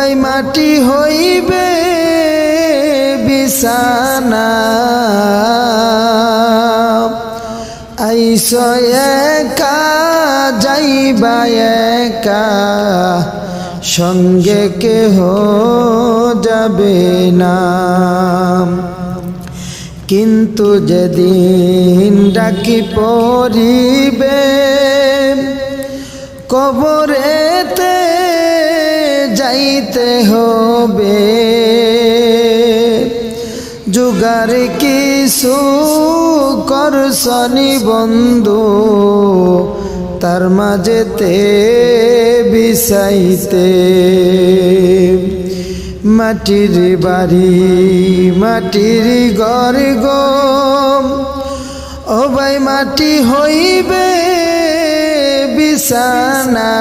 ভাই মাটি হইবে বিছানা আইস একা যাইবা একা সঙ্গে কেহ যাবে না কিন্তু যেদিন ডাকি পড়িবে কবরেতে যাইতে হবে জুগার কিছু করছনি বন্ধু তার মাঝেতে বিছাইতে মাটির বাড়ি মাটির ঘর গো ও ভাই মাটি হইবে বিছানা